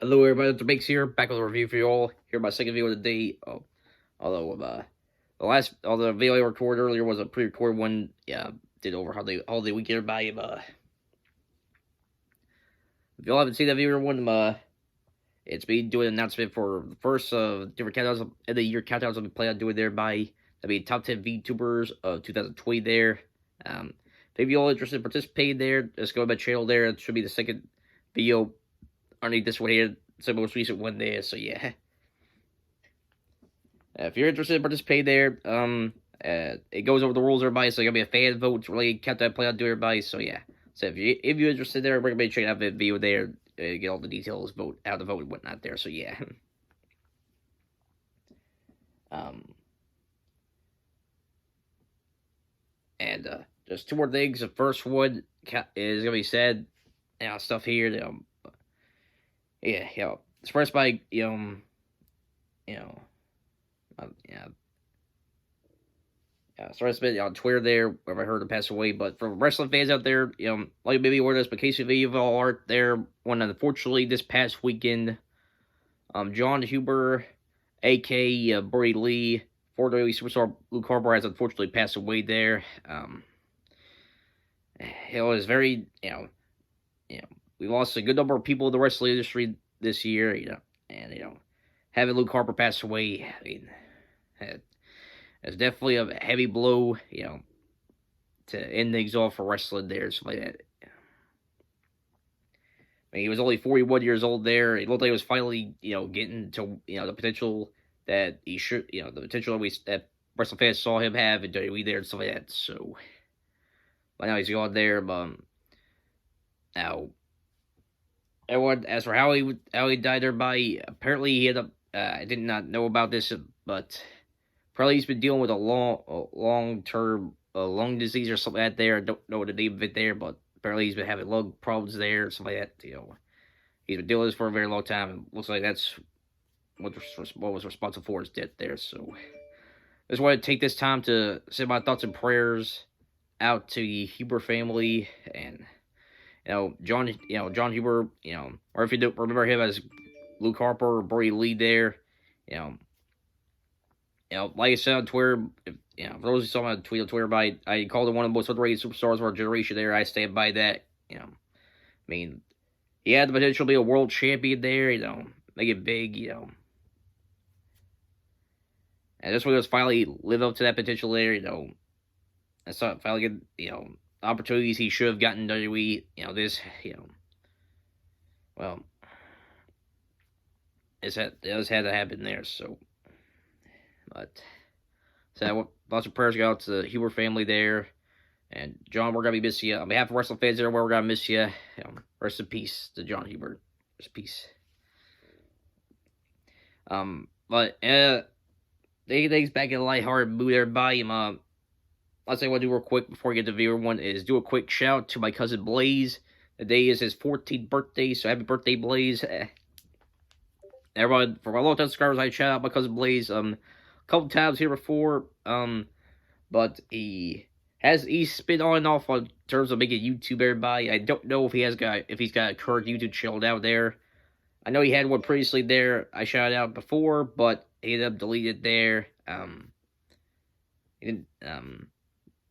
Hello everybody, it's Bakes here, back with a review for you all. Here my second video of the day. Although the video I recorded earlier was a pre-recorded one. Yeah, did over holiday weekend everybody. If y'all haven't seen that video one, it's me doing an announcement for the first different countdowns of the year countdowns I'll be planning on doing there by that'll be top 10 VTubers of 2020 there. If you all interested in participating there, just go to my channel there. It should be the second video underneath this one here. It's the most recent one there, so yeah. If you're interested in participating there, it goes over the rules, everybody. So you're gonna be a fan vote. It's really kept that play on do everybody. So yeah. So if you're interested there, we're gonna be checking out the video there, get all the details, vote how to vote and whatnot there. So yeah. And just two more things. The first one is gonna be said, stuff here. Expressed by yeah. Sorry, it's been on Twitter there, where I heard him pass away. But for wrestling fans out there, like maybe aware of this, but in case you all aren't there, when unfortunately this past weekend, John Huber, aka Brody Lee, former superstar Luke Harper, has unfortunately passed away there. It was very, we lost a good number of people in the wrestling industry this year, and having Luke Harper pass away, I mean, it's definitely a heavy blow, to end things off for wrestling there, something like that. I mean, he was only 41 years old there. It looked like he was finally, getting to, the potential that he should, the potential that wrestling fans saw him have in WWE there and stuff like that. So, but now he's gone there. But now, everyone, as for how he died there by, apparently he had I did not know about this, but probably he's been dealing with a long-term lung disease or something like that there. I don't know the name of it there, but apparently he's been having lung problems there, or something like that. He's been dealing with this for a very long time, and looks like that's what was responsible for his death there. So, I just want to take this time to send my thoughts and prayers out to the Huber family, and John Huber, or if you don't remember him as Luke Harper or Brody Lee there, like I said on Twitter, for those who saw my tweet on Twitter, I called him one of the most underrated superstars of our generation there. I stand by that. I mean, he had the potential to be a world champion there, make it big, And this one was finally live up to that potential there, I saw finally get, opportunities he should have gotten WWE, well, it just had to happen there, so. But so lots of prayers go out to the Huber family there, and John, we're gonna be missing you. On behalf of wrestling fans everywhere, we're gonna miss you. Rest in peace to John Huber. Rest in peace. But things back in a lighthearted mood, everybody. Let's say what I do real quick before we get to viewer one is do a quick shout to my cousin Blaze. Today is his 14th birthday, so happy birthday, Blaze. Everyone, for my long-time subscribers, I shout out my cousin Blaze. Couple times here before, but he's been on and off in terms of making YouTube, everybody. I don't know if he's got a current YouTube channel down there. I know he had one previously there. I shouted out before, but he ended up deleted there. He didn't,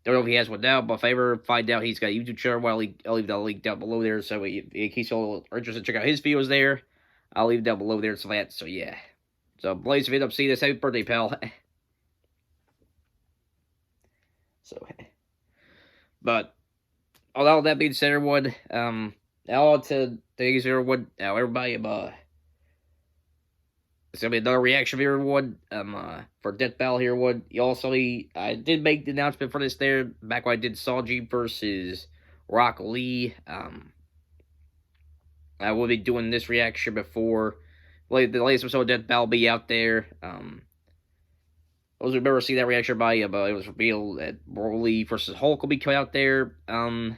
don't know if he has one now, but if I ever find out he's got a YouTube channel, well, I'll leave that link down below there. So in case you are interested, check out his videos there. I'll leave it down below there, so that. So yeah. So Blaze, if you end up seeing this, happy birthday, pal. So, but all that being said, everyone, now on to things, everyone. Now, everybody, it's gonna be another reaction video, everyone. For Death Battle here, everyone. You also, I did make the announcement for this there back when I did Saji versus Rock Lee. I will be doing this reaction before the latest episode of Death Battle be out there. Those who remember seeing that reaction by it was revealed that Broly versus Hulk will be coming out there. It's gonna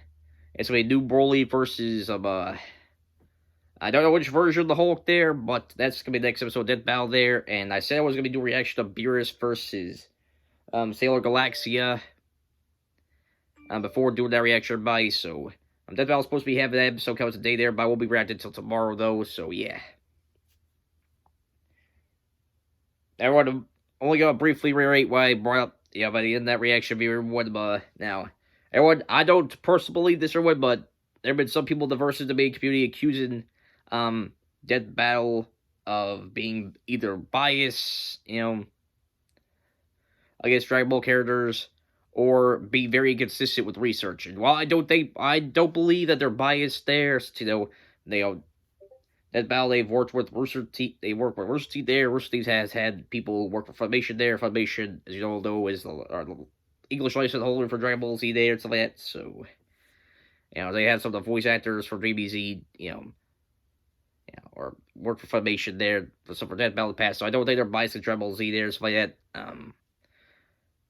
be a new Broly versus I don't know which version of the Hulk there, but that's gonna be the next episode of Death Battle there. And I said I was gonna be doing a reaction to Beerus versus Sailor Galaxia before doing that reaction by. So Death Battle's supposed to be having that episode coming today there, but I won't be reacting until tomorrow though. So yeah. everyone, I'm only gonna briefly reiterate why I brought up, by the end of that reaction video, everyone, now, everyone, I don't personally believe this, everyone, but there have been some people in the versus debate community accusing, Death Battle of being either biased, against Dragon Ball characters, or be very consistent with research. And while I don't believe that they're biased there, they that battle they've worked with Rooster Teeth. They work with Rooster Teeth there. Rooster Teeth has had people work for Funimation there. Funimation, as you all know, is the English license holder for Dragon Ball Z there and stuff like that. So, they had some of the voice actors for DBZ, or worked for Funimation there for some for that battle pass. So I don't think they're biased to Dragon Ball Z there and stuff like that.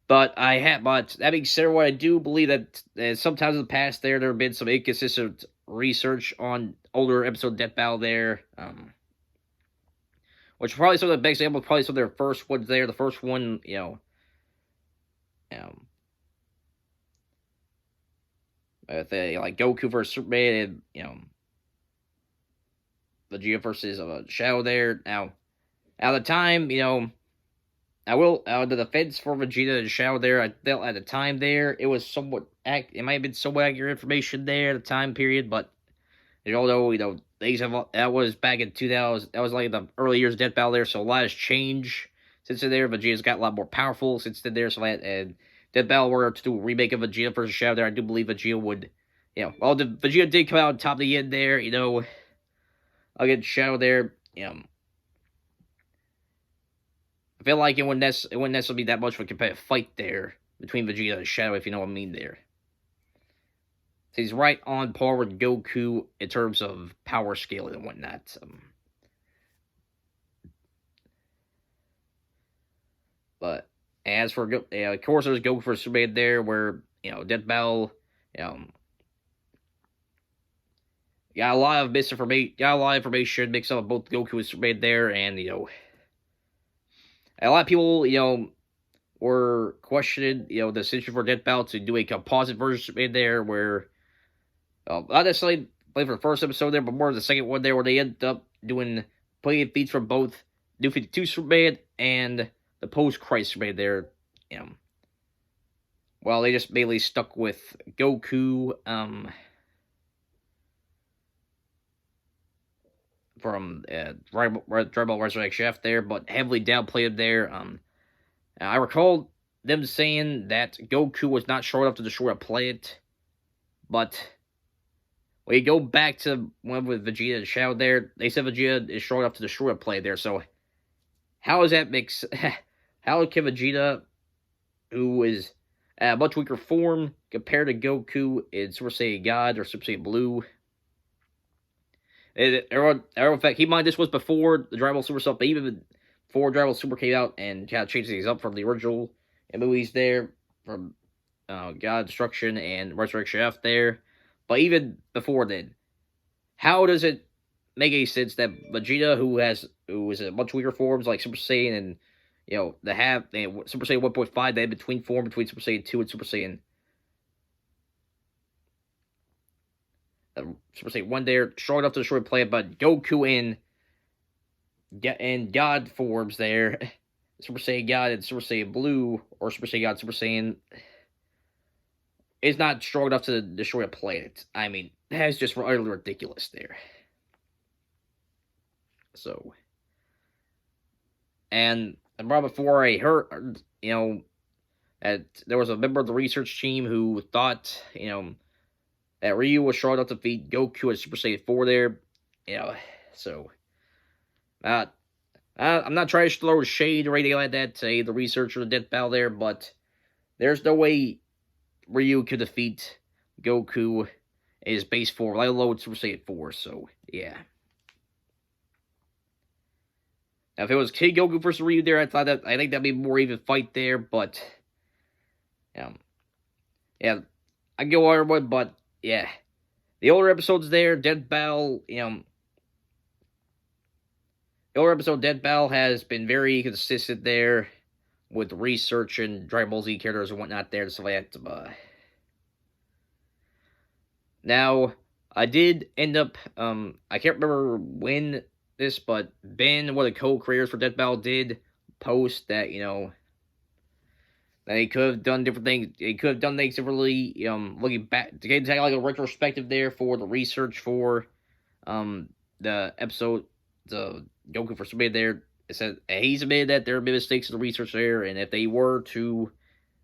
But that being said, what I do believe that sometimes in the past there have been some inconsistent research on older episode Death Battle there, which probably some of the best example, probably some of their first ones there. The first one, like Goku versus Superman, and Vegeta versus Shadow there. Now, at the time, I will, the defense for Vegeta and Shadow there, I felt at the time there, it was it might have been somewhat accurate information there at the time period, but, as you all know, that was back in 2000, that was like the early years of Death Battle there, so a lot has changed since then there. Vegeta's got a lot more powerful since then there, and Death Battle were to do a remake of Vegeta versus Shadow there, I do believe Vegeta would, Vegeta did come out on top of the end there, against Shadow there, I feel like it wouldn't necessarily be that much of a competitive fight there between Vegeta and Shadow, if you know what I mean there. So he's right on par with Goku in terms of power scaling and whatnot. But as for, of course, there's Goku versus Superman there, where, Death Battle, got a lot of misinformation, got a lot of information mixed up with both Goku and Superman there, and, a lot of people, were questioning, the decision for Death Battle to do a composite version in there where, not necessarily playing for the first episode there, but more the second one there where they ended up playing feats from both New 52 Superman and the post-Christ Superman there, well, they just mainly stuck with Goku, from Dragon Ball Resurrection F there, but heavily downplayed there. I recall them saying that Goku was not short enough to destroy a planet, but when you go back to one with Vegeta and Shadow there, they said Vegeta is short enough to destroy a planet there, so how does that how can Vegeta, who is at a much weaker form compared to Goku in Super Saiyan God or Super Saiyan Blue, everyone, in fact, keep in mind this was before the Dragon Ball Super stuff, but even before Dragon Ball Super came out and kind of changed things up from the original movies there, from God Destruction and Resurrection F there. But even before then, how does it make any sense that Vegeta, who is in much weaker forms like Super Saiyan and Super Saiyan 1.5, the in between form between Super Saiyan 2 and Super Saiyan Super Saiyan 1 there, strong enough to destroy a planet, but Goku in God forms there, Super Saiyan God and Super Saiyan Blue, or Super Saiyan God, Super Saiyan, is not strong enough to destroy a planet. I mean, that is just utterly ridiculous there. So, and right before I heard, that there was a member of the research team who thought, that Ryu was strong enough to defeat Goku at Super Saiyan 4 there. So, I'm not trying to throw shade or anything like that to the researcher of the Death Battle there, but there's no way Ryu could defeat Goku in his base form, let alone Super Saiyan 4, so, yeah. Now, if it was Kid Goku versus Ryu there, I think that'd be a more even fight there, but, yeah, I go everyone, but, yeah, the older episodes there, Death Battle, the older episode Death Battle has been very consistent there with research and Dragon Ball Z characters and whatnot there, and stuff like that. Now, I did end up, I can't remember when this, but Ben, one of the co-creators for Death Battle, did post that that they could have done different things. They could have done things differently. Looking back to get like a retrospective there for the research for the episode, the Goku first submitted there. It said he's admitted that there have been mistakes in the research there, and if they were to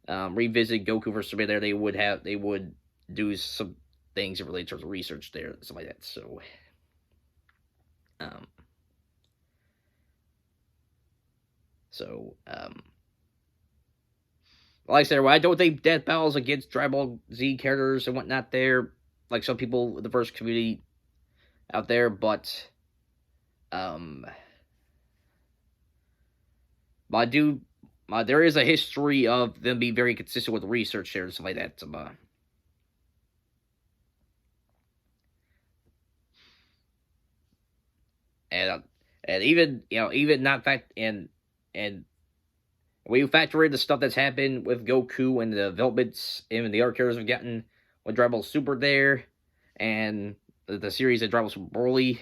revisit Goku versus Super there, they would do some things related in terms of research there, stuff like that. So, um, like I said, well, I don't think death battles against Dragon Ball Z characters and whatnot there, like some people in the verse community out there, but I do. There is a history of them being very consistent with the research there and stuff like that. And even not fact and when you factor in the stuff that's happened with Goku and the developments and the other characters have gotten with Dragon Ball Super there, and the series of Dragon Ball Super Broly,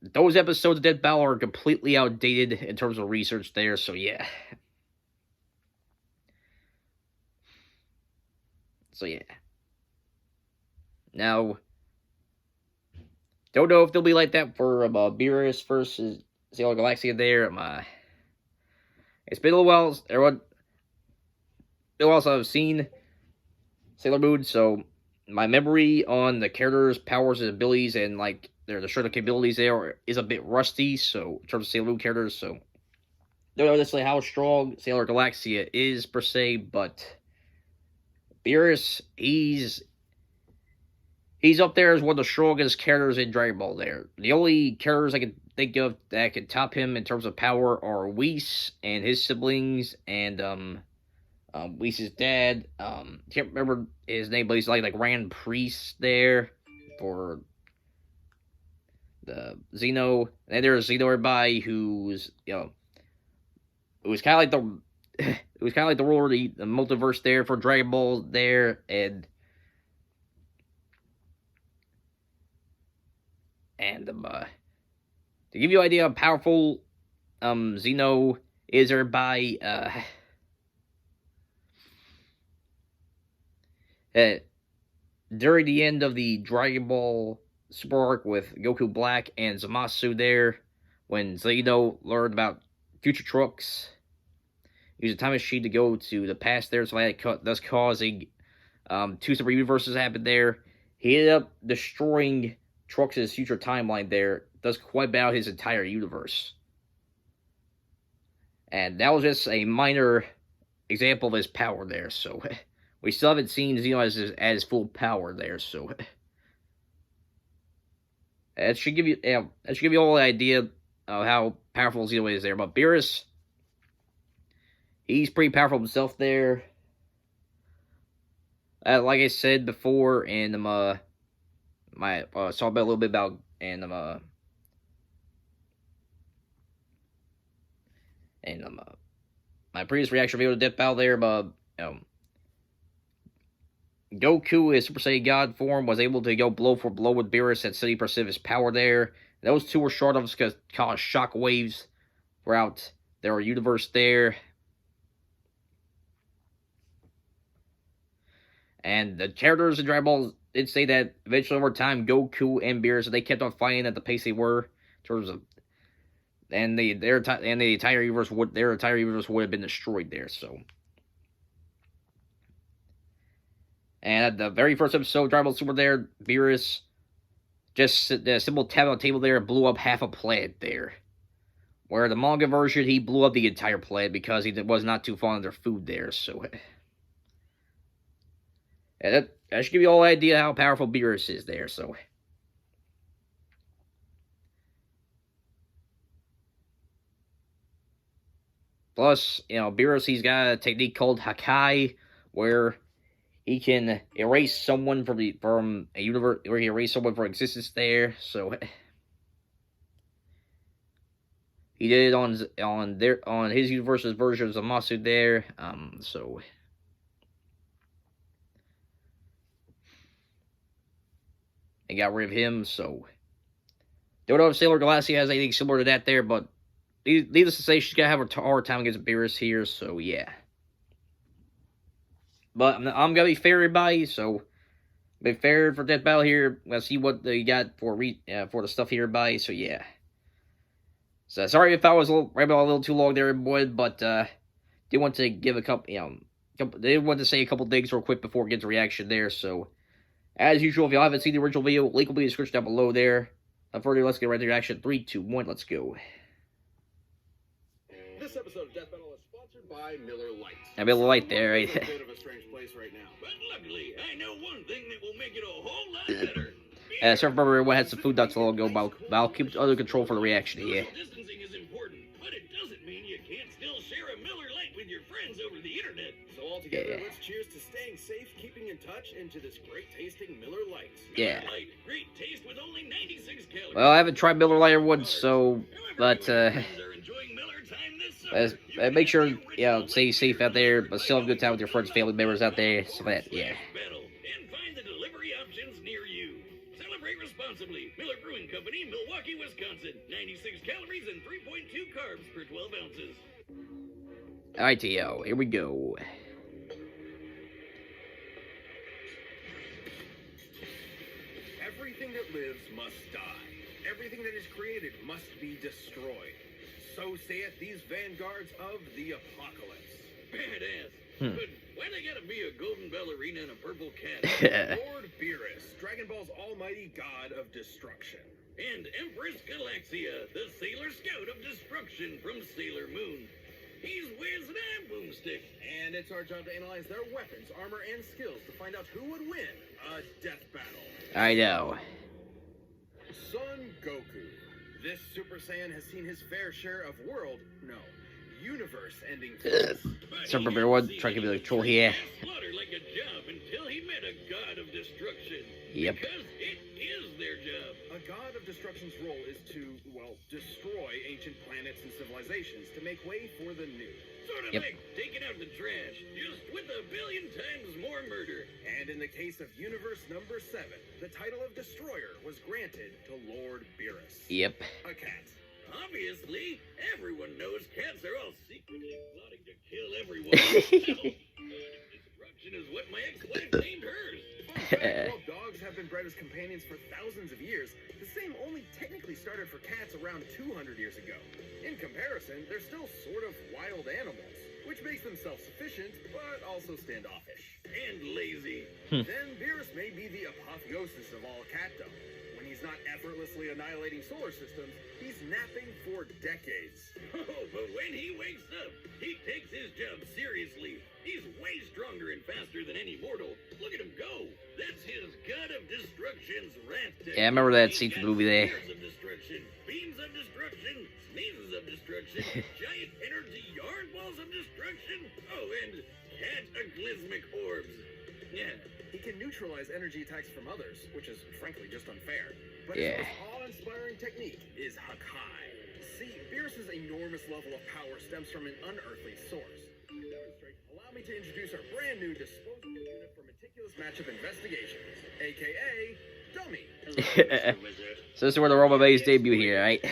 those episodes of Death Battle are completely outdated in terms of research there. So yeah. Now, don't know if they'll be like that for Beerus versus Galaxia there. It's been a little while. Everyone, also have seen Sailor Moon, so my memory on the characters' powers and abilities and like their destructive capabilities there is a bit rusty. So in terms of Sailor Moon characters, so don't know necessarily how strong Sailor Galaxia is per se, but Beerus, he's up there as one of the strongest characters in Dragon Ball there. The only characters I can think of that could top him in terms of power are Whis and his siblings and Whis' dad. Can't remember his name, but he's like Grand Priest there for the Xeno. And there's Xeno everybody who's it was kind of like the ruler of the multiverse there for Dragon Ball there, and to give you an idea of how powerful Xeno is, everybody during the end of the Dragon Ball Super arc with Goku Black and Zamasu there, when Xeno learned about future Trunks, he used a time machine to go to the past there, so thus causing two separate universes happen there. He ended up destroying Trunks' future timeline there, thus wiped out his entire universe. And that was just a minor example of his power there, so we still haven't seen Xeno as full power there, so that should give you all an idea of how powerful Xeno is there. But Beerus, he's pretty powerful himself there. Like I said before, and talking about a little bit about my previous reaction video to Death Battle there, but Goku, his Super Saiyan God form, was able to go blow for blow with Beerus at 70% of his power there. Those two were short of because caused shock waves throughout their universe there. And the characters in Dragon Ball did say that eventually over time, Goku and Beerus, they kept on fighting at the pace they were, in terms of, and the entire universe would have been destroyed there. So, and at the very first episode of Dragon Ball Super there, Beerus just a simple tap on the table there and blew up half a planet there. Where the manga version, he blew up the entire planet because he was not too fond of their food there. So, and that should give you all an idea how powerful Beerus is there. So, plus, Beerus, he's got a technique called Hakai, where he can erase someone from a universe, where he erase someone from existence there. So he did it on his universe's version of Zamasu there. So he got rid of him. So don't know if Sailor Galaxia has anything similar to that there, but needless to say, she's gonna have a hard time against Beerus here. So yeah, but I'm gonna be fair, everybody. So be fair for Death Battle here. Let's see what they got for the stuff here, everybody. So yeah. So sorry if I was a little too long there, everybody, but did want to give a couple, they want to say a couple things real quick before we get to reaction there. So as usual, if y'all haven't seen the original video, link will be in the description down below there. Further, let's get right to reaction. 3, 2, 1, let's go. This episode of Death Battle is sponsored by Miller Lite. Miller Lite there, right? It's a bit of a strange place right now, but luckily, I know one thing that will make it a whole lot better. Surf Barber everyone had some food ducks a little ago, but I'll keep it under control for the reaction here. Distancing is important, but it doesn't mean you can't still share a Miller Lite with your friends over the internet. So all together, let's cheers to staying safe, keeping in touch, into this great tasting Miller Lite. Yeah. Miller Lite, great taste with only 96 calories. Well, I haven't tried Miller Lite once, so but make sure stay safe out there, but still have a good time with your friends, family members out there, stuff like that. Yeah. And find the delivery options near you. Celebrate responsibly. Miller Brewing Company, Milwaukee, Wisconsin. 96 calories and 3.2 carbs per 12 ounces. Alright, T.O., here we go. Everything that lives must die. Everything that is created must be destroyed. So saith these vanguards of the apocalypse. Badass. But why they gotta be a golden ballerina and a purple cat? Lord Beerus, Dragon Ball's almighty god of destruction. And Empress Galaxia, the Sailor Scout of destruction from Sailor Moon. He's Wiz and I'm Boomstick. And it's our job to analyze their weapons, armor, and skills to find out who would win a death battle. I know. Son Goku. This Super Saiyan has seen his fair share of universe-ending threats. Surfer Bear 1, try to give me the control here. Slaughtered like a job until he met a god of destruction. Yep. Because it is their job. A god of destruction's role is to, well, destroy ancient planets and civilizations to make way for the new. Sort of like taking out the trash, just with a billion times more murder. And in the case of Universe number 7, the title of Destroyer was granted to Lord Beerus. Yep. A cat. Obviously, everyone knows cats are all secretly plotting to kill everyone. Destruction is what my ex-wife named hers. Fun fact, while dogs have been bred as companions for thousands of years, the same only technically started for cats around 200 years ago. In comparison, they're still sort of wild animals, which makes them self-sufficient, but also standoffish. And lazy. Then Beerus may be the apotheosis of all catdom. When he's not effortlessly annihilating solar systems, he's napping for decades. Oh, but when he wakes up, he takes his job seriously. He's way stronger and faster than any mortal. Look at him go. That's his god of destruction's wrath. Yeah, I remember that scene from the movie there. Of destruction, beams of destruction, sneezes of destruction, giant energy yarn balls of destruction. Oh, and cataclysmic orbs. Yeah. He can neutralize energy attacks from others, which is frankly just unfair. But his most awe-inspiring technique is Hakai. See, Beerus' enormous level of power stems from an unearthly source. To demonstrate, allow me to introduce our brand new disposable unit for meticulous matchup investigations, aka Dummy. So this is where the Roma Bay's debut here, right?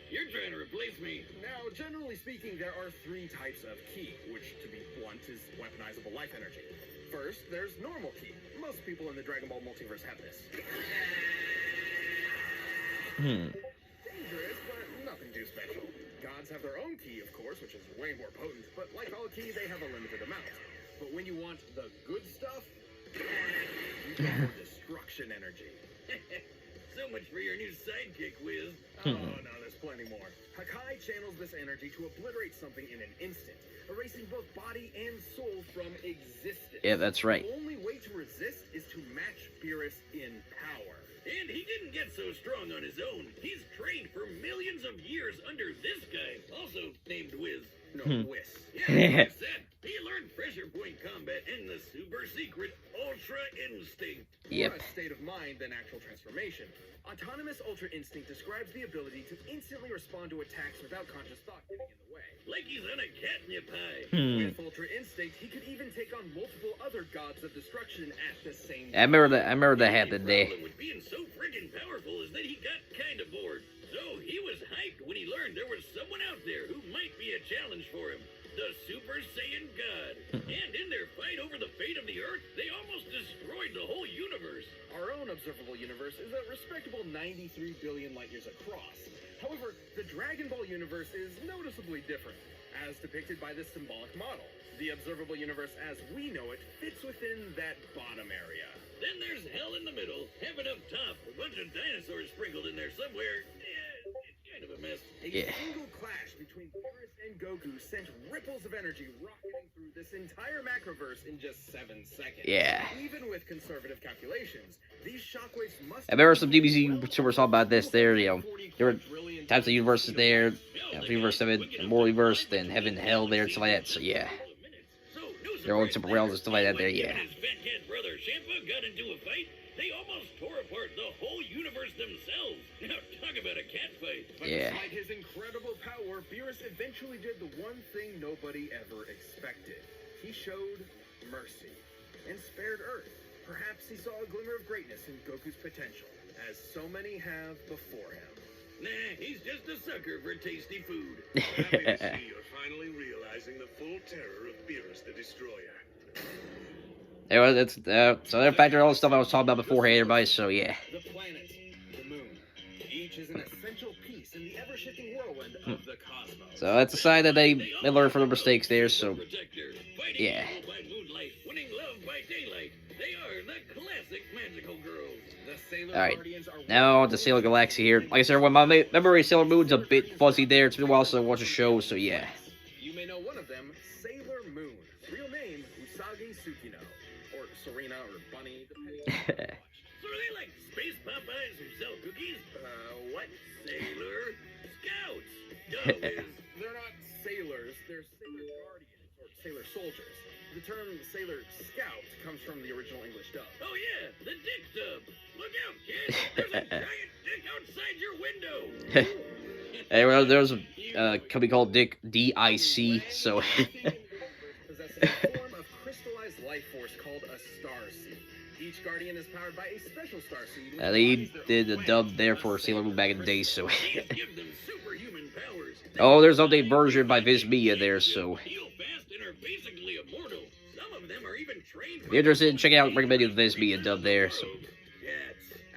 You're trying to replace me. Now, generally speaking, there are 3 types of ki, which, to be blunt, is weaponizable life energy. First, there's normal ki. Most people in the Dragon Ball multiverse have this. Dangerous, but nothing too special. Gods have their own ki, of course, which is way more potent, but like all ki, they have a limited amount. But when you want the good stuff, you go for destruction energy. So much for your new sidekick, Wiz. Oh, no, there's plenty more. Hakai channels this energy to obliterate something in an instant, erasing both body and soul from existence. Yeah, that's right. The only way to resist is to match Beerus in power. And he didn't get so strong on his own. He's trained for millions of years under this guy, also named Wiz. No, Whis. Yeah, like I said, he learned pressure point combat and the super secret Ultra Instinct. Yep. More a state of mind than actual transformation. Autonomous Ultra Instinct describes the ability to instantly respond to attacks without conscious thought getting in the way. Like he's on a catnip high. With Ultra Instinct, he could even take on multiple other gods of destruction at the same time. I remember that happened there. The problem with being so friggin' powerful is that he got kinda bored. So he was right when he learned there was someone out there who might be a challenge for him. The Super Saiyan God. And in their fight over the fate of the Earth, they almost destroyed the whole universe. Our own observable universe is a respectable 93 billion light years across. However, the Dragon Ball universe is noticeably different, as depicted by this symbolic model. The observable universe as we know it fits within that bottom area. Then there's hell in the middle, heaven up top, a bunch of dinosaurs sprinkled in there somewhere. Yeah, it's kind of a mess. A single clash between Beerus and Goku sent ripples of energy rocketing through this entire macroverse in just 7 seconds. Yeah. Even with conservative calculations, these shockwaves must... And there were some DBZ YouTubers talking about this there, there were types of universes there, Universe 7, more Universe, then Heaven, Hell there, and stuff like that, so yeah. Their own separate realms and stuff like that there, yeah. His fat cat brother Champa got into a fight. They almost tore apart the whole universe themselves. Now talk about a cat fight. But despite his incredible power, Beerus eventually did the one thing nobody ever expected. He showed mercy and spared Earth. Perhaps he saw a glimmer of greatness in Goku's potential, as so many have before him. Nah, he's just a sucker for tasty food. Happy to see you're finally realizing the full terror of Beerus the Destroyer. Anyway, that's so that factored all the stuff I was talking about beforehand, everybody. So yeah. The planet, the moon, each is an essential piece in the ever-shifting whirlwind of the cosmos. So that's a sign that they learned from their mistakes there. So yeah. Alright, now on to Sailor Galaxia here. Like I said, everyone, my memory of Sailor Moon's a bit fuzzy there. It's been a while since I watched the show, so yeah. You may know one of them, Sailor Moon. Real name, Usagi Tsukino. Or Serena, or Bunny, depending on how you watch. So are they like space Popeyes who sell cookies? What? Sailor Scouts. Duh, Liz. They're not sailors, they're Sailor Guardians, or Sailor Soldiers. The term Sailor Scout comes from the original English dub. Oh yeah, the dick dub. Look out, kid! There's a giant dick outside your window! Hey, well, there's a company called DIC, so... possesses a form of crystallized life force called a starseed. Each guardian is powered by a special starseed. They did a dub there for Sailor Moon back in the day, so... Give them superhuman powers. Oh, there's an update version by Viz Media there, so... Heal fast and are basically immortal. Some of them are even trained... If you're interested in checking out, recommend you the Viz Media dub there, so...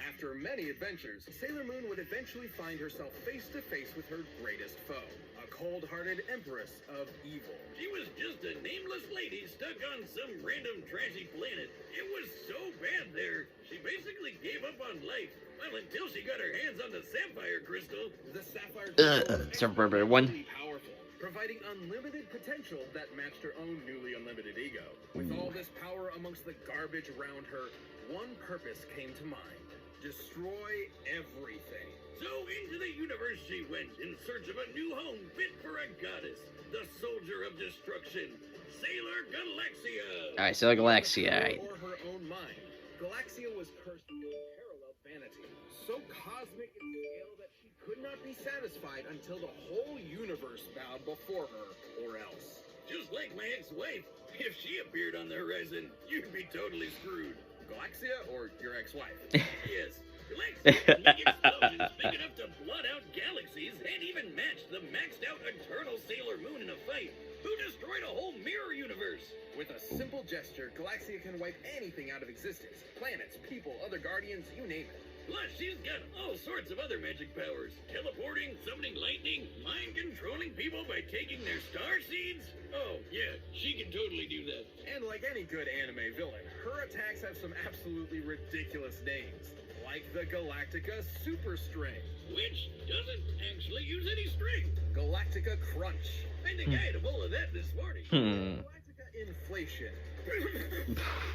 After many adventures, Sailor Moon would eventually find herself face to face with her greatest foe, a cold-hearted empress of evil. She was just a nameless lady stuck on some random trashy planet. It was so bad there, she basically gave up on life. Well, until she got her hands on the sapphire crystal. The sapphire crystal Sapphire one. Powerful, providing unlimited potential that matched her own newly unlimited ego. With all this power amongst the garbage around her, one purpose came to mind. Destroy everything. So into the universe she went in search of a new home fit for a goddess, the soldier of destruction, Sailor Galaxia. Alright, Sailor Galaxia, alright. Or her own mind. Galaxia was cursed with unparalleled vanity, so cosmic in scale that she could not be satisfied until the whole universe bowed before her, or else. Just like my ex-wife. If she appeared on the horizon, you'd be totally screwed. Galaxia or your ex-wife? Yes. Galaxia can make explosions big enough to blot out galaxies and even match the maxed-out Eternal Sailor Moon in a fight, who destroyed a whole mirror universe. With a simple gesture, Galaxia can wipe anything out of existence. Planets, people, other guardians, you name it. Plus, she's got all sorts of other magic powers. Teleporting, summoning lightning, mind-controlling people by taking their star seeds. Oh, yeah, she can totally do that. And like any good anime villain, her attacks have some absolutely ridiculous names. Like the Galactica Super String. Which doesn't actually use any string. Galactica Crunch. I think I had a bowl of that this morning. Galactica Inflation.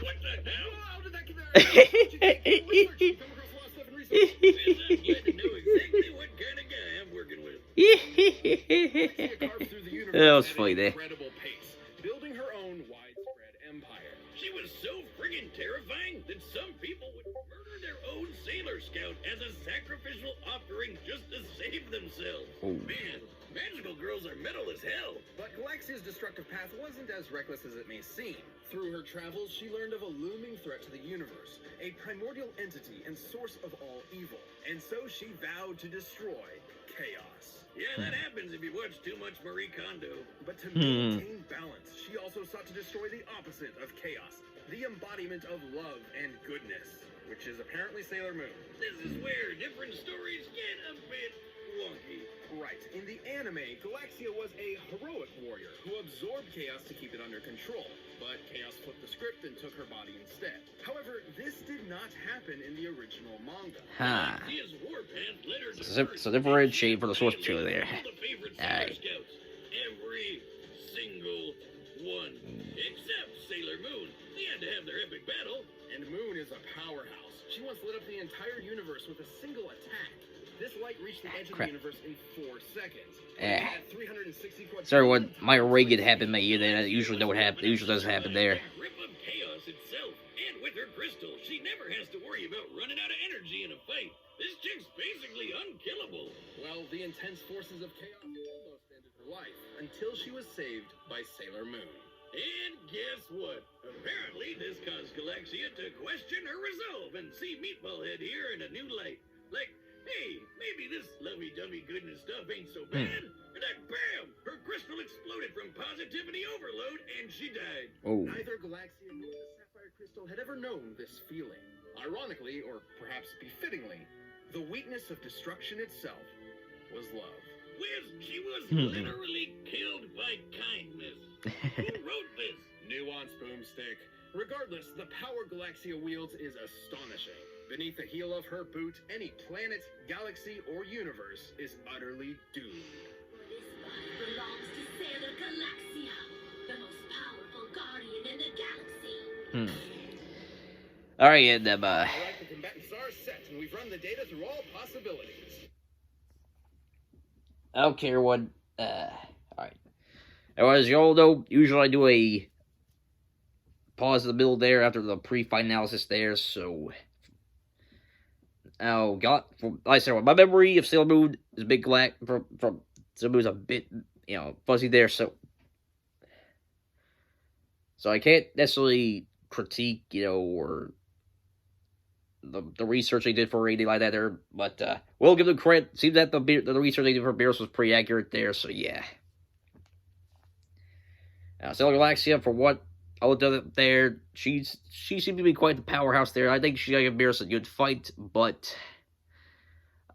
What the hell? How did that get there? I'm glad to know exactly what kind of guy I'm working with. That was funny there. Incredible pace, building her own widespread empire. She was so friggin' terrifying that some people would murder their own Sailor Scout as a sacrificial offering just to save themselves. Ooh. Man, magical girls are metal as hell. But Galaxia's destructive path wasn't as reckless as it may seem. Through her travels, she learned of a looming threat to the universe, a primordial entity and source of all evil. And so she vowed to destroy chaos. Yeah, that happens if you watch too much Marie Kondo. But to maintain balance, she also sought to destroy the opposite of chaos, the embodiment of love and goodness, which is apparently Sailor Moon. This is where different stories get a bit wonky. Right. In the anime, Galaxia was a heroic warrior who absorbed chaos to keep it under control, but chaos flipped the script and took her body instead. However, this did not happen in the original manga. Huh. Galaxia's warpath led her to So differentiate for the source material there. all the favorite Alright. Sailor Scouts. Every single one. Except Sailor Moon. They had to have their epic battle. And Moon is a powerhouse. She once lit up the entire universe with a single attack. This light reached the edge of the universe in 4 seconds. It had 360 Sorry, what my Reagan happened my ear there. That usually don't happen. It usually doesn't happen there. Grip of chaos itself. And with her crystal, she never has to worry about running out of energy in a fight. This chick's basically unkillable. Well, the intense forces of chaos almost ended her life until she was saved by Sailor Moon. And guess what? Apparently, this caused Galaxia to question her resolve and see Meatball Head here in a new light. Like, hey, maybe this lovey-dovey goodness stuff ain't so bad. And then, bam! Her crystal exploded from positivity overload, and she died. Oh. Neither Galaxia nor the Sapphire Crystal had ever known this feeling. Ironically, or perhaps befittingly, the weakness of destruction itself was love. Wiz, she was literally killed by kindness. Who wrote this? Nuance, Boomstick. Regardless, the power Galaxia wields is astonishing. Beneath the heel of her boot, any planet, galaxy, or universe is utterly doomed. This body belongs to Sailor Galaxia, the most powerful guardian in the galaxy. Alright, and Alright, the combatants are set, and we've run the data through all possibilities. okay, everyone. Alright. As you all know, usually I do a pause in the middle there after the pre-fight analysis there, so like I said, my memory of Sailor Moon is a bit from Sailor Moon is a bit, fuzzy there, so I can't necessarily critique, or the research they did for anything like that there, but we'll give them credit. Seems that the research they did for Beerus was pretty accurate there, so yeah. Sailor Galaxia, for what I looked at it there, she seemed to be quite the powerhouse there. I think she's gonna give Beerus a good fight, but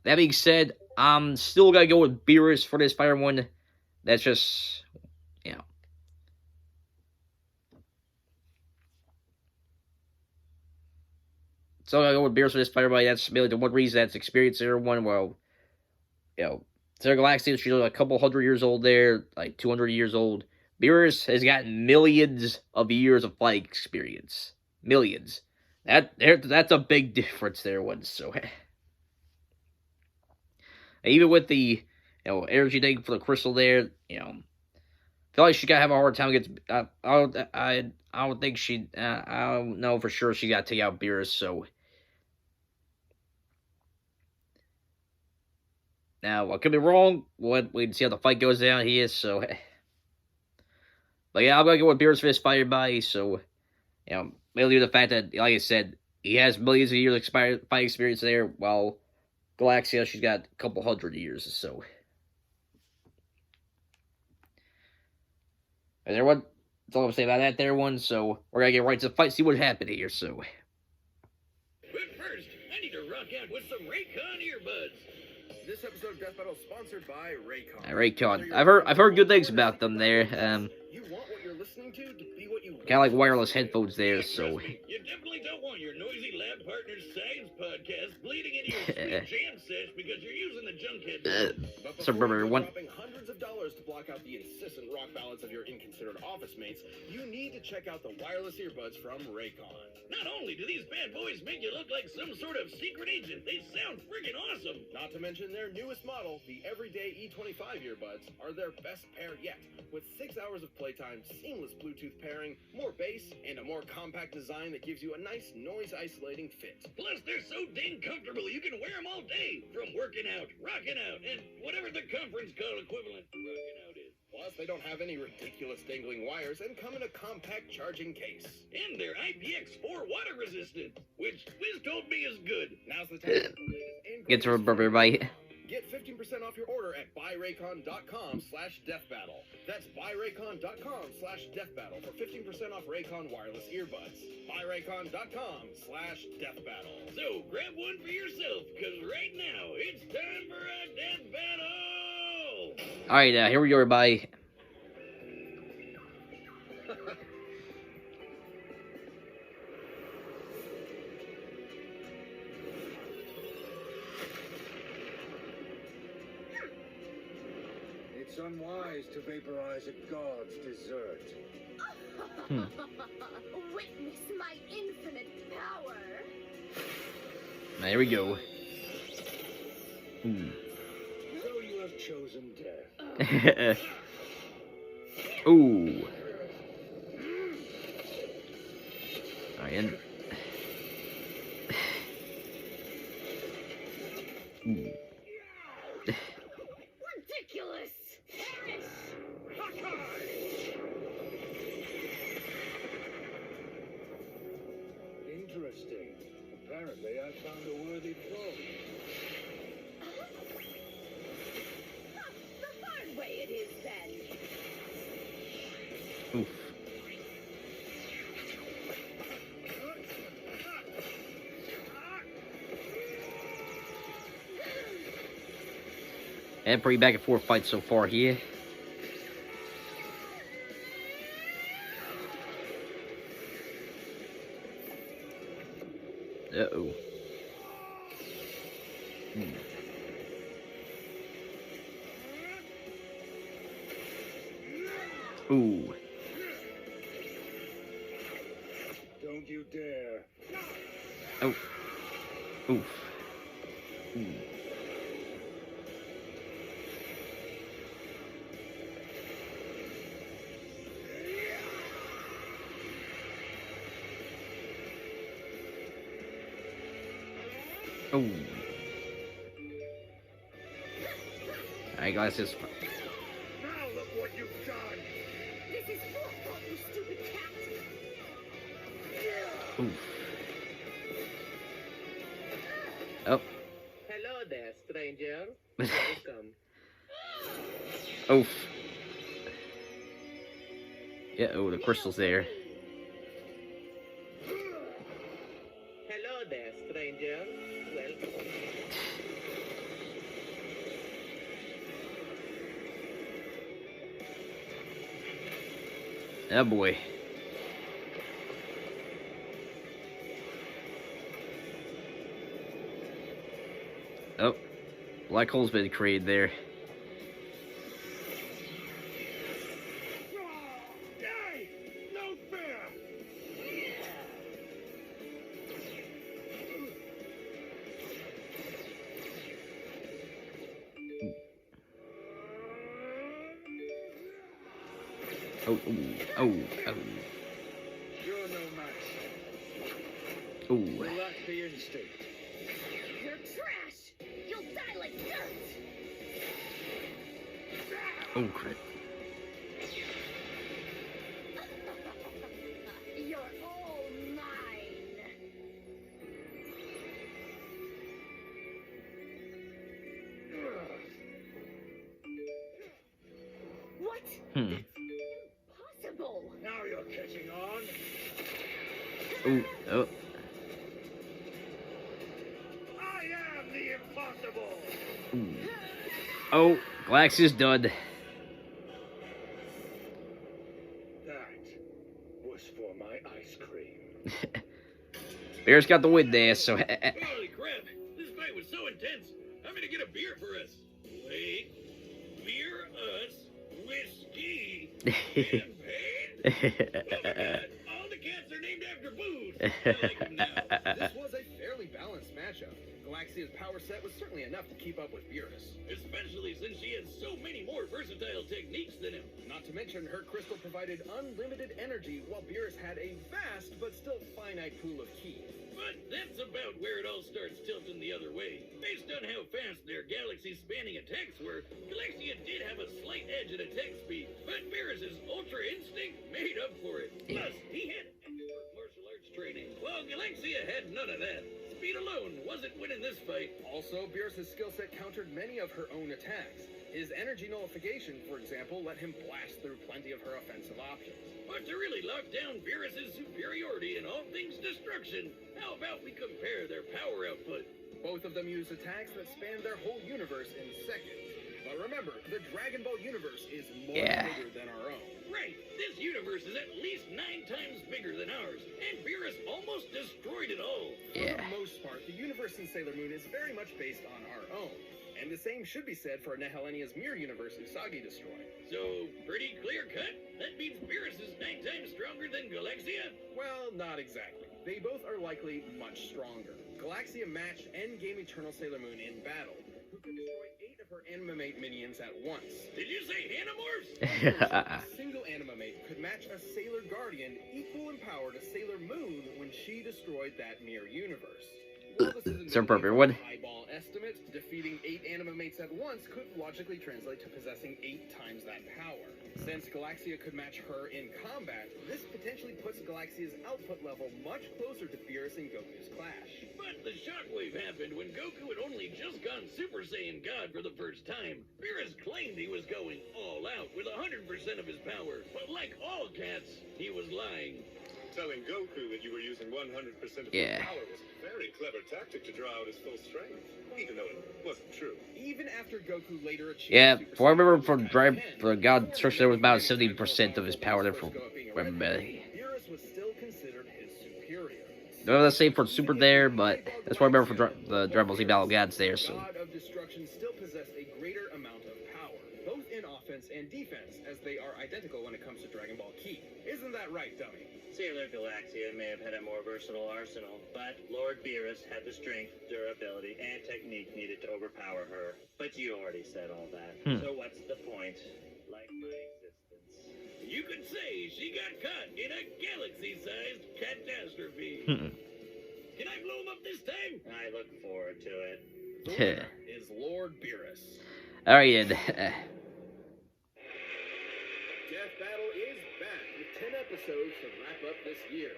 that being said, I'm still gonna go with Beerus for this fire one. That's just, So I'm gonna go with Beerus for this fire fight. That's merely the one reason. That's experience there. One, well, Sailor Galaxia, she's a couple hundred years old there, like 200 years old. Beerus has got millions of years of fight experience. Millions. That's a big difference there, so even with the energy thing for the crystal there, I feel like she gotta have a hard time against. I don't think she. I don't know for sure she got to take out Beerus. So now I could be wrong. We can see how the fight goes down here. So. But yeah, I'm gonna go with Beerus for this fighter body, so, mainly the fact that, like I said, he has millions of years of fight experience there, while Galaxia, she's got a couple hundred years, so. And everyone, that's all I'm saying about that there one, so we're gonna get right to the fight, see what happened here, so. But first, I need to rock out with some Raycon earbuds. This episode of Death Battle is sponsored by Raycon. Raycon. I've heard good things about them there. You want what you're listening to be what you want. Kind of like wireless headphones there, so. You definitely don't want your noisy lab partner's science podcast bleeding into your sweet jam sesh because you're using the junk headphones. But So before remember, you go one. dropping hundreds of dollars to block out the insistent rock ballads of your inconsiderate office mates, you need to check out the wireless earbuds from Raycon. Not only do these bad boys make you look like some sort of secret agent, they sound friggin' awesome. Not to mention their newest model, the Everyday E25 earbuds, are their best pair yet. With 6 hours of playtime, seamless Bluetooth pairing, more bass, and a more compact design that gives you a nice noise-isolating fit. Plus, they're so dang comfortable you can wear them all day. From working out, rocking out, and whatever the conference call equivalent to rocking out is. Plus, they don't have any ridiculous dangling wires and come in a compact charging case. And they're IPX4 water resistant, which Wiz told me is good. Now's the time. Get to remember, everybody. Get 15% off your order at buyraycon.com/deathbattle. That's buyraycon.com/deathbattle for 15% off Raycon wireless earbuds. buyraycon.com/deathbattle. So grab one for yourself, because right now it's time for a death battle! Alright, here we go, everybody. It's unwise to vaporize a god's dessert. Witness my infinite power. There we go. So you have chosen death. Ooh. Alright, and... Ridiculous. Perish. Interesting. Apparently I found a worthy foe. The hard way it is then. Oof. And pretty back and forth fight so far here. Uh-oh. Ooh. Don't you dare. Oh. Oof. Oh. Alright, guys, just... Now look what you've done! This is your fault, you stupid cat. Oof. Oh. Hello there, stranger. Welcome. Oof. Yeah, oh, the crystal's there. Hello there, stranger. Welcome. Oh boy. Oh, black hole's been created there. Hey! No fair! Oh, ooh, oh, oh, You're no match. ooh. You lack the instinct. You're trash. You'll die like dirt. Oh, crap. You're all mine. What? Impossible. Now you're catching on. Ooh, oh, I am the impossible! ooh. Oh, Galaxia's done. That was for my ice cream. Beerus got the win there, so... Holy crap! This fight was so intense. I'm gonna get a beer for us. Wait. Beer us whiskey. Champagne? Oh my god! All the cats are named after booze. I like them now. This was a fairly balanced matchup. Galaxia's power set was certainly enough to keep up with Beerus. Especially since she has so many more versatile techniques than him. Not to mention, her crystal provided unlimited energy, while Beerus had a vast but still finite pool of ki. But that's about where it all starts tilting the other way. Based on how fast their galaxy-spanning attacks were, Galaxia did have a slight edge at attack speed, but Beerus's Ultra Instinct made up for it. Plus, he had expert martial arts training, while Galaxia had none of that. speed alone wasn't winning this fight. Also, Beerus' skill set countered many of her own attacks. His energy nullification, for example, let him blast through plenty of her offensive options. But to really lock down Beerus' superiority in all things destruction, how about we compare their power output? Both of them use attacks that span their whole universe in seconds. But remember, the Dragon Ball universe is much bigger than our own. Right, this universe is at least 9 times bigger than ours, and Beerus almost destroyed it all. For the most part, the universe in Sailor Moon is very much based on our own. And the same should be said for Nehelenia's mirror universe Usagi destroyed. So, pretty clear cut? That means Beerus is 9 times stronger than Galaxia? Well, not exactly. They both are likely much stronger. Galaxia matched Endgame Eternal Sailor Moon in battle, who could destroy 8 of her Animamate minions at once. Did you say Hanamorphs? A single Animamate could match a Sailor Guardian equal in power to Sailor Moon when she destroyed that mirror universe. It's appropriate one. Eyeball estimate, defeating 8 Animamates at once could logically translate to possessing 8 times that power. Since Galaxia could match her in combat, this potentially puts Galaxia's output level much closer to Beerus and Goku's clash. But the shockwave happened when Goku had only just gone Super Saiyan God for the first time. Beerus claimed he was going all out with 100% of his power, but like all cats, he was lying. Telling Goku that you were using 100% of your power was a very clever tactic to draw out his full strength, even though it wasn't true. Even after Goku later achieved if I remember from Drive for God Destruction, there was about 70% of his power there for everybody. Beerus was still considered his superior. Not the same for Super there, but that's what I remember for the Dragon Ball Z Battle Gods there. So. God of Destruction still possessed a greater amount of power, both in offense and defense, as they are identical when it comes to Dragon Ball Ki. Isn't that right, Dummy? Sailor Galaxia may have had a more versatile arsenal, but Lord Beerus had the strength, durability, and technique needed to overpower her. But you already said all that. So what's the point? Like my existence. You could say she got caught in a galaxy-sized catastrophe. Can I blow him up this time? I look forward to it. The winner is Lord Beerus. Alright, then. Death Battle is back with 10 episodes to wrap up this year.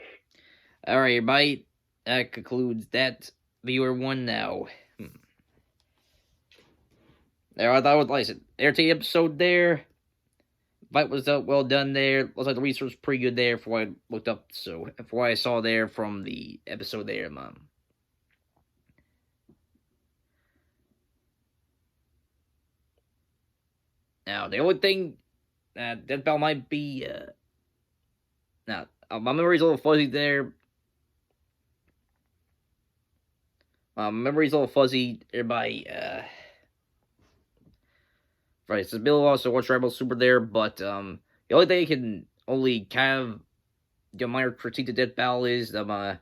Alright, everybody. That concludes that viewer one now. There, I thought it was like I said, entertaining episode there. Fight was well done there. Looks like the research was pretty good there for what I looked up. So, for what I saw there from the episode there, Now, the only thing Death Battle might be, now, my memory's a little fuzzy there. My memory's a little fuzzy. Everybody, right, it's a bit also watch Rebel Super there, but, the only thing I can only kind of get minor critique to Death Battle is, Beerus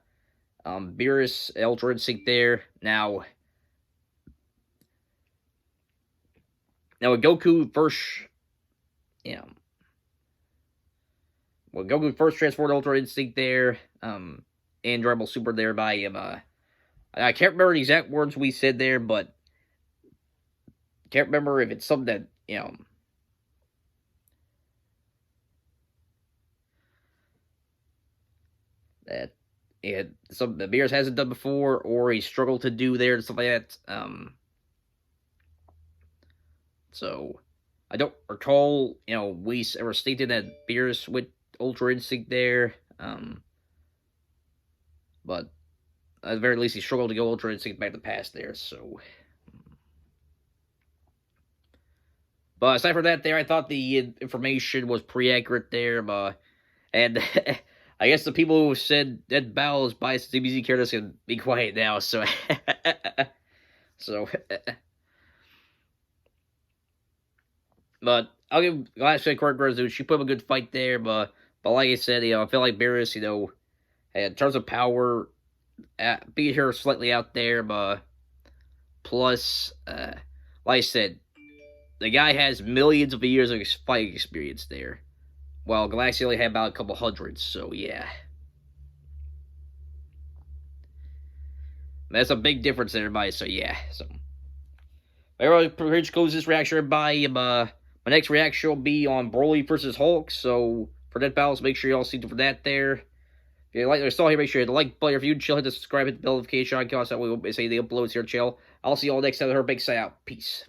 Ultra Instinct there. Now, when Goku first, when Goku first transformed Ultra Instinct there, and Dragon Ball Super there by I can't remember the exact words we said there, but can't remember if it's something that, that something that Beerus hasn't done before, or he struggled to do there, and stuff like that. So, I don't recall, we ever stated that Beerus with Ultra Instinct there, but at the very least, he struggled to go Ultra Instinct back to the past there, so. But aside from that there, I thought the information was pretty accurate there, and I guess the people who said that Battle is biased to DBZ characters can be quiet now, so. But I'll give Galaxia correct resolution. She put up a good fight there, but like I said, I feel like Beerus, in terms of power, beat her slightly out there, but plus, like I said, the guy has millions of years of fighting experience there, while Galaxia only had about a couple hundred, so yeah. That's a big difference there, everybody, so yeah. So, everybody, pretty much close this reaction, everybody. My next reaction will be on Broly versus Hulk, so for that battle, make sure y'all see for that there. If If you like or saw here, make sure you hit the like button. If you chill, hit the subscribe, hit the bell notification icon so that we won't miss any uploads here, chill. I'll see you all next time. Her big say out. Peace.